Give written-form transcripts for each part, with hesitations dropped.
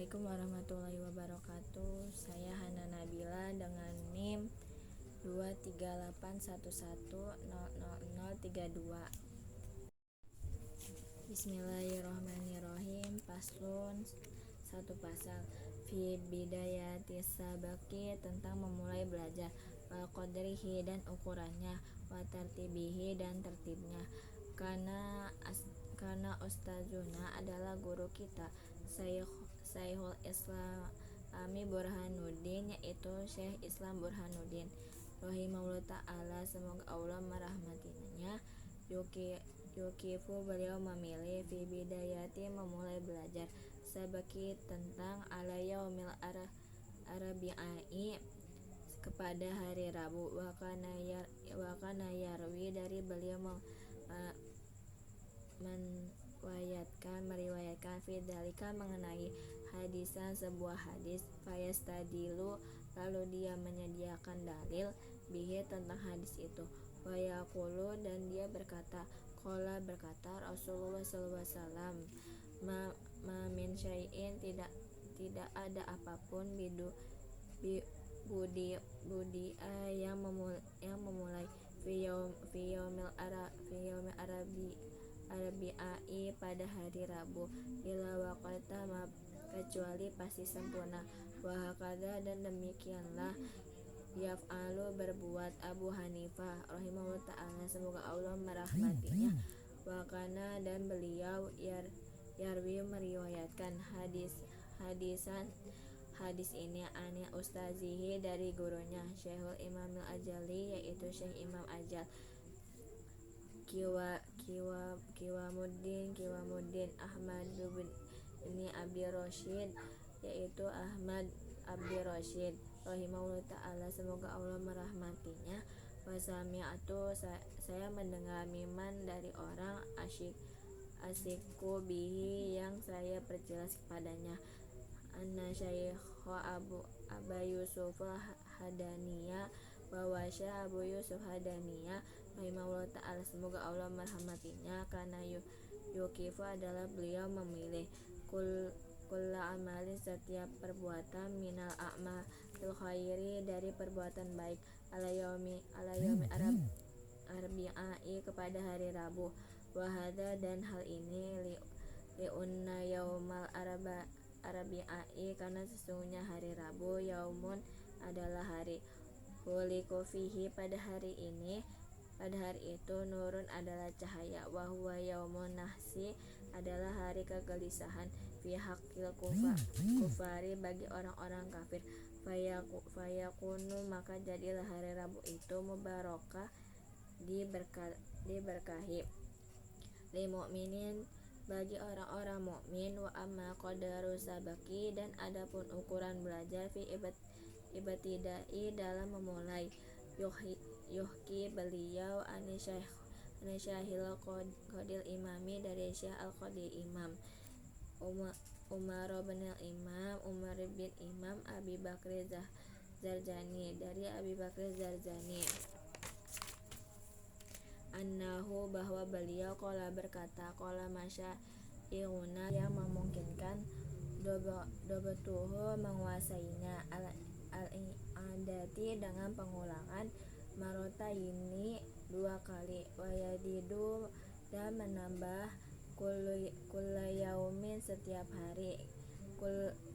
Assalamualaikum warahmatullahi wabarakatuh. Saya Hana Nabila dengan NIM 23811000032. Bismillahirrahmanirrahim. Paslon satu pasal fi bidayati sabaki tentang memulai belajar, wa qadrihi dan ukurannya, wa tartibihi dan tertibnya. Karena ustazuna adalah guru kita, Syekhul Islam Burhanuddin, yaitu Syekh Islam Burhanuddin rahimahullah ta'ala, semoga Allah merahmatinya. Yukifu beliau memilih fi bidayati memulai belajar, sabaki tentang ala yaumil arabi'ai kepada hari Rabu, wakana yarwi dari beliau meriwayatkan fidalika mengenai hadisan sebuah hadis, fayastadilu lalu dia menyediakan dalil bihi tentang hadis itu, wayaqulu dan dia berkata, qala berkata Rasulullah SAW, ma min syai'in tidak ada apapun budi yang memulai fi yaumil arabi'ai pada hari Rabu, ila waqata kecuali pasti sempurna, wahakada dan demikianlah yaf'alu berbuat Abu Hanifah rahimahullah ta'ala, semoga Allah merahmatinya. Wakana dan beliau yarwi meriwayatkan hadis ini ani ustazihi dari gurunya, Syekhul Imamil Ajali, yaitu Syekh Imam Ajal, Kiwamuddin Ahmad bin Abi Rasyid, yaitu Ahmad Abi Rasyid rahimahullah ta'ala, semoga Allah merahmatinya. Wasami'atu saya mendengar miman dari orang asikku bihi yang saya perjelas kepadanya, anna syaikha Aba Yusuf Hadaniyah, bahwa Syekh Abu Yusuf Hadaniyah rahimahullah ta'ala, semoga Allah merahmatinya, karena yukifu adalah beliau memilih kulla amalin setiap perbuatan, minal a'malil khairi dari perbuatan baik, ala yaumi arbi'ai kepada hari Rabu, wahada dan hal ini liunna yaumal arabi'ai karena sesungguhnya hari Rabu, yaumun adalah hari, huliku fihi pada hari itu, nurun adalah cahaya, wahwa yaumun nahsi adalah hari kegelisahan, fi haqqil kufari bagi orang-orang kafir, fayakunu maka jadilah hari Rabu itu mubarakah diberkahi, li mu'minin bagi orang-orang mukmin, wa amma qadaru sabaki dan adapun ukuran belajar fi ibtidai dalam memulai, yuhki beliau Syekhil Qadil Imami dari Syekh Al-Qadi Imam Umar bin Imam Abi Bakri Zarzani, dari Abi Bakri Zarzani, annahu bahwa beliau qala berkata, qala masyaihuna yang memungkinkan dobatuhu menguasainya, al-i'adati dengan pengulangan, marota ini dua kali, wayadidu dan menambah kulla yaumin setiap hari,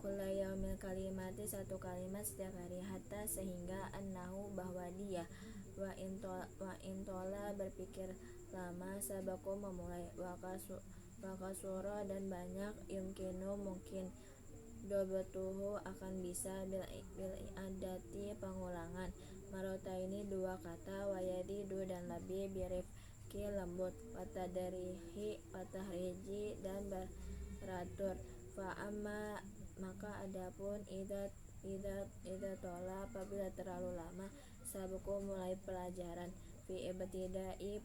kulla yaumin kalimati satu kalimat setiap hari, hatta sehingga annahu bahwa dia wa intola berpikir lama, sabaku memulai, wakasura dan banyak, yumkinu mungkin, dobatuhu akan bisa, bil i'adati pengulangan, marota ini dua kata, wayadidu dan lebih, birifki lembut, watahriji dan beratur, fa'amma maka adapun idza tola apabila terlalu lama, sabuku mulai pelajaran, fi ibtidai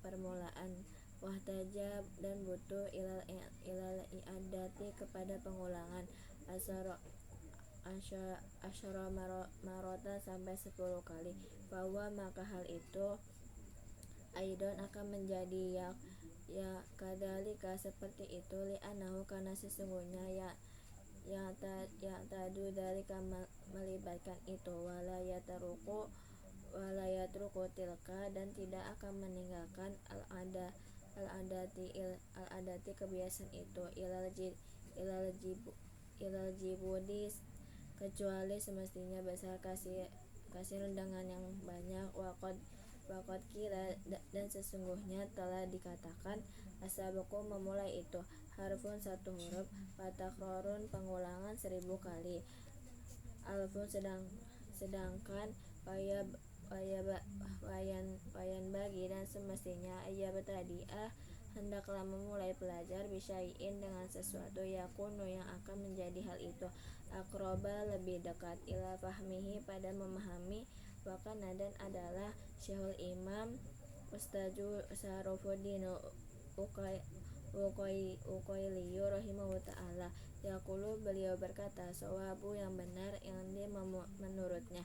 permulaan, wahtaja dan butuh ilal i'adati kepada pengulangan, asyara marota sampai 10 kali, bahwa maka hal itu aidon akan menjadi ya kadzalika seperti itu, li'annahu karena sesungguhnya yang tadu dari melibatkan itu walayatruku tilka, dan tidak akan meninggalkan al-adati kebiasaan itu ilal jibudi, kecuali semestinya besar kasir dengan yang banyak. Wakot kira, dan sesungguhnya telah dikatakan, asabaku memulai itu, harfun satu huruf, watakrorun pengulangan 1000 kali, alfun sedangkan wayan bagi, dan semestinya betadiah hendaklah memulai pelajar bisyai'in dengan sesuatu yakunu yang akan menjadi hal itu akroba lebih dekat ila fahmihi pada memahami. Wakana, dan adalah Syekhul Imam Ustazu Sarofuddin Uqailiyu rahimahullah ta'ala yaqulu, beliau berkata, sawabu yang benar ini menurutnya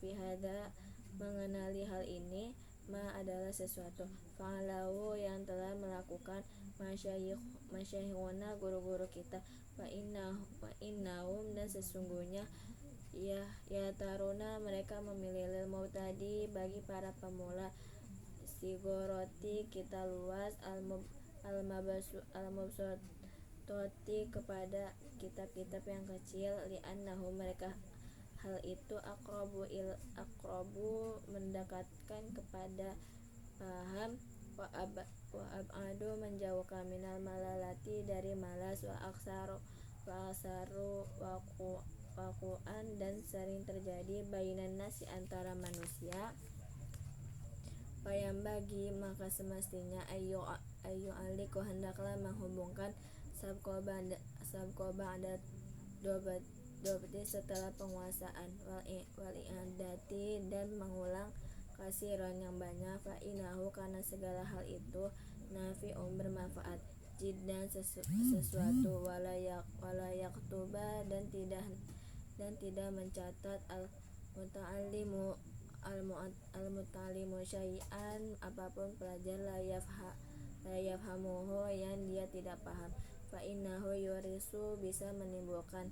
fihada mengenali hal ini, ma adalah sesuatu fa'alahu yang telah melakukan masyayikhuna guru-guru kita, wa innahum, dan sesungguhnya ya taruna mereka memilih lil mautadi bagi para pemula, sigoroti kita luas, al-mabsutoti kepada kitab-kitab yang kecil, li'annahu mereka hal itu akrobu mendekatkan kepada paham, wa ab'adu menjauhkan minal malalati dari malas, wa aksaru waku'an, dan sering terjadi bainan nasi antara manusia. Payam bagi, maka semestinya ayu aliku hendaklah menghubungkan sabko ba'da dobati setelah penguasaan, wal i'adati, dan mengulang kasiron yang banyak, fa inahu karena segala hal itu nafi'un bermanfaat, jiddan sesuatu, walayaktuba, dan tidak mencatat al-muta'allimu syai'an apapun pelajar la yafhamuhu yang dia tidak paham, fa innahu yurisu bisa menimbulkan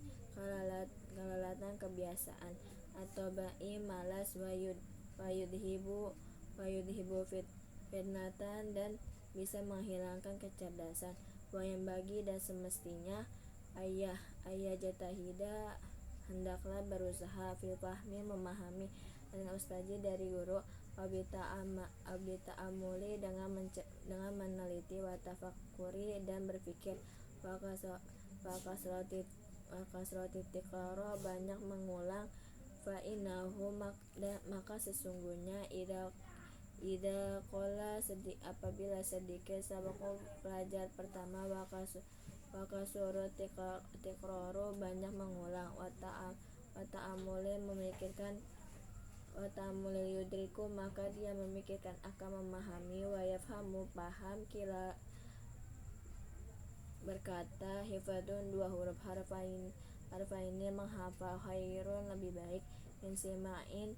kalalatan kebiasaan, atau ba'i malas, wayudhibu fitnatan, dan bisa menghilangkan kecerdasan, yang bagi, dan semestinya ayah jatahida hendaklah berusaha fil fahmi memahami, dan ustazi dari guru, abita amuli dengan meneliti, watafakuri, dan berpikir, wakasroti tiqaro banyak mengulang, fa innahu maka sesungguhnya ida kola apabila sedikit sabako pelajar pertama, wakasuru tiqaro banyak mengulang, wata'amuli memikirkan, wata'amuli yudriku maka dia memikirkan akan memahami, wayafhamu paham, kila berkata hifadun 2 huruf harfaini menghafal, khairun lebih baik, mensima'in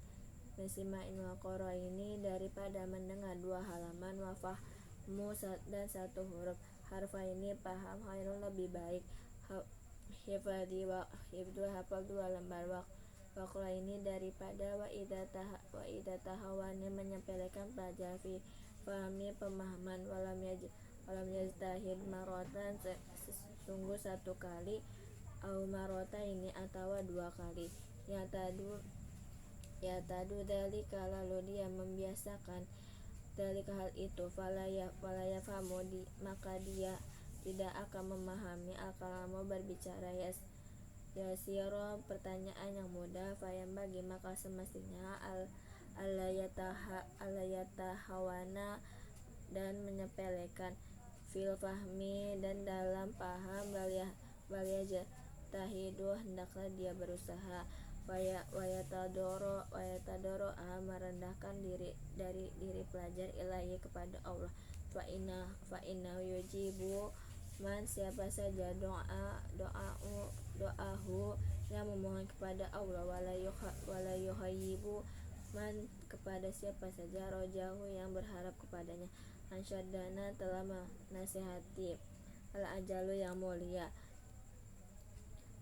wa qaraini daripada mendengar 2 halaman, wa fahmu dan 1 huruf harfaini paham, khairun lebih baik, hifadhi hafal 2 lembar, wa qaraini daripada wa idza tahawani menyepelekan pelajar fi fahmi pemahaman, walam yajtahid marotan sungguh 1 kali, au marota ini atau 2 kali, ya tadu dalika lalu dia membiasakan dalika hal itu, falaya fahamu maka dia tidak akan memahami, al-kalamu berbicara, yasiro pertanyaan yang mudah, fayam bagi maka semestinya alayatahawana dan menyepelekan fil fahmi dan dalam paham, waliyah tahidu hendaklah dia berusaha, wayatadoro merendahkan diri dari diri pelajar ilahi kepada Allah, fa inna yujibu man siapa saja doahu yang memohon kepada Allah, walayuhayibu man kepada siapa saja rojahu yang berharap kepadanya, ansyadana telah menasihati al-ajalu yang mulia,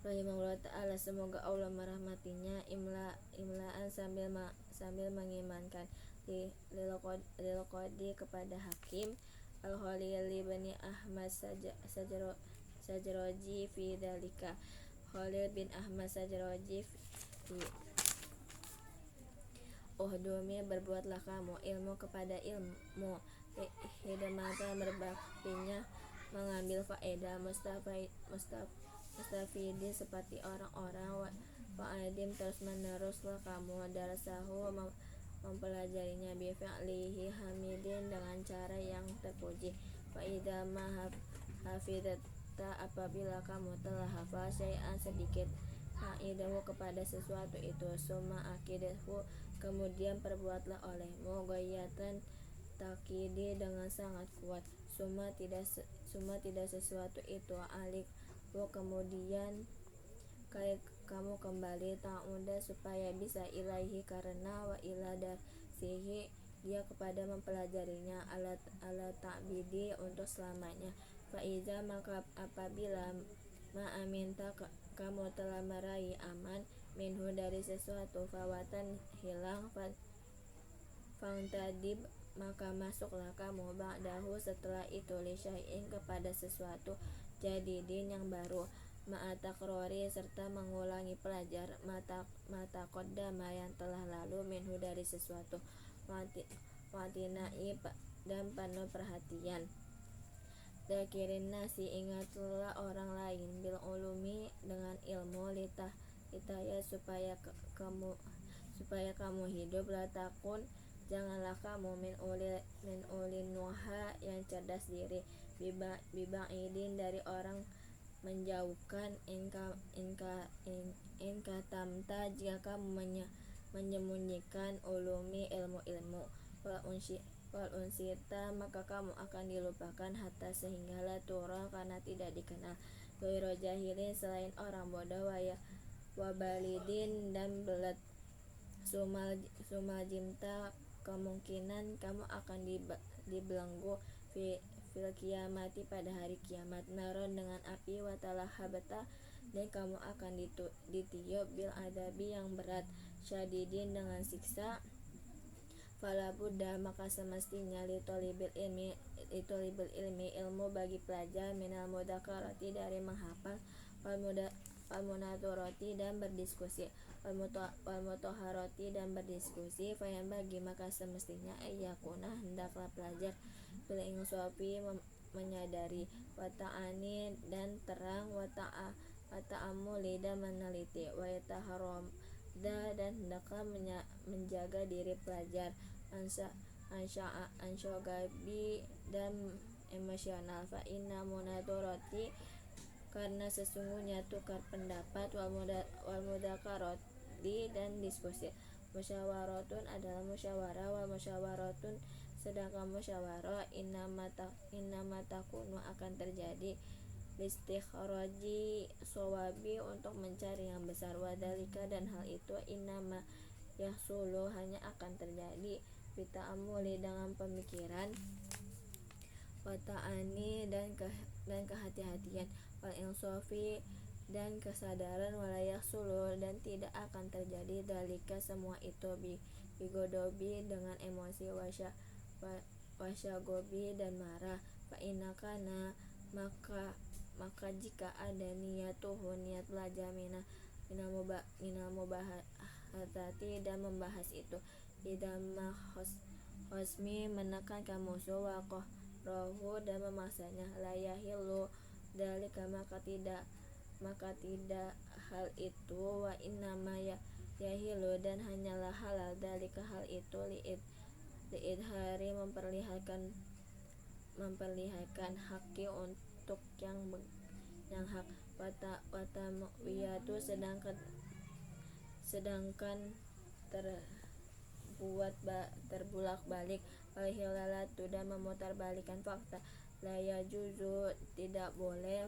rahimahullah ta'ala, semoga Allah merahmatinya, imlaan sambil mengimankan lil qadi kepada hakim al-Khalili bin Ahmad Sajroji fi dalika. Khalil bin Ahmad Sajroji fi Uhdumi, berbuatlah kamu ilmu kepada ilmu, hidmatan berbaktinya mengambil faedah, mustafidin seperti orang-orang, wa'adim terus meneruslah kamu darasahu mempelajarinya, bifi'lihi hamidin dengan cara yang terpuji, fa'idha hafidata apabila kamu telah hafal syai'an sedikit, fa'idahu kepada sesuatu itu, summa akidahu kemudian perbuatlah olehmu goyatan takidi dengan sangat kuat, summa tidak sesuatu itu alik kemudian kamu kembali ta'uda supaya bisa ilaihi karena wa ila darsihi dia kepada mempelajarinya, ala ta'bidi untuk selamanya, faiza maka apabila ma'aminta kamu telah meraih aman minhu dari sesuatu, fawatan hilang, fangtadib maka masuklah kamu ba'dahu setelah itu li syai'in kepada sesuatu jadidin yang baru, ma'atakrori serta mengulangi pelajar mata qaddama yang telah lalu minhu dari sesuatu, watinai dan penuh perhatian, dakirin nasi ingatlah orang lain, bil ulumi dengan ilmu, litaya supaya kamu hidup, latakun janganlah kamu min ulin nuha yang cerdas diri, biba'idin dari orang menjauhkan, inka tamta jika kamu menyembunyikan ulumi ilmu, wal unsita maka kamu akan dilupakan, hatta sehingga la tura karena tidak dikenal, ghairu jahilin selain orang bodoh, wabalidin dan belat, sumal jimta kemungkinan kamu akan dibelenggu fil kiamati pada hari kiamat, naron dengan api, watalahabata dan kamu akan ditiup bil adabi yang berat, syadidin dengan siksa, falabuddha maka semestinya litolibil ilmi ilmu bagi pelajar, minal mudzakarati dari menghafal, wal munadharati dan berdiskusi, wal mutahharati dan berdiskusi, fayam bagi maka semestinya ayyakuna hendaklah pelajar bil insafi menyadari, wata'ani dan terang, wata'amuli dan meneliti, wa yataharrada dan hendaklah menjaga diri pelajar ansyogabi dan emosional, fa inna munadharati karena sesungguhnya tukar pendapat, wal mudzakarati dan diskusi, musyawaratun adalah musyawarah, wal musyawaratun sedangkan musyawarah innama takunu akan terjadi listikhraji shawabi untuk mencari yang besar, wadalika dan hal itu innama yahsulu hanya akan terjadi bita'amuli dengan pemikiran, wata'ani dan kehati-hatian, wal insafi dan kesadaran, walayah sulu dan tidak akan terjadi dalika semua itu bigodobi dengan emosi, wasyagobi dan marah, fa'inakana maka jika ada niatuhu niat belajar minal mubahati dan membahas itu, idamah hosmi menekankan musuh, wakoh rohu dan memaksanya, layahilu dalika maka tidak hal itu, wa innama yahilu dan hanyalah halal dalika hal itu, liidhari memperlihatkan haki untuk yang hak, wata mu'wiyatu sedangkan terbulak balik, walhilalatu dan memutar balikan fakta, la yajuzu tidak boleh,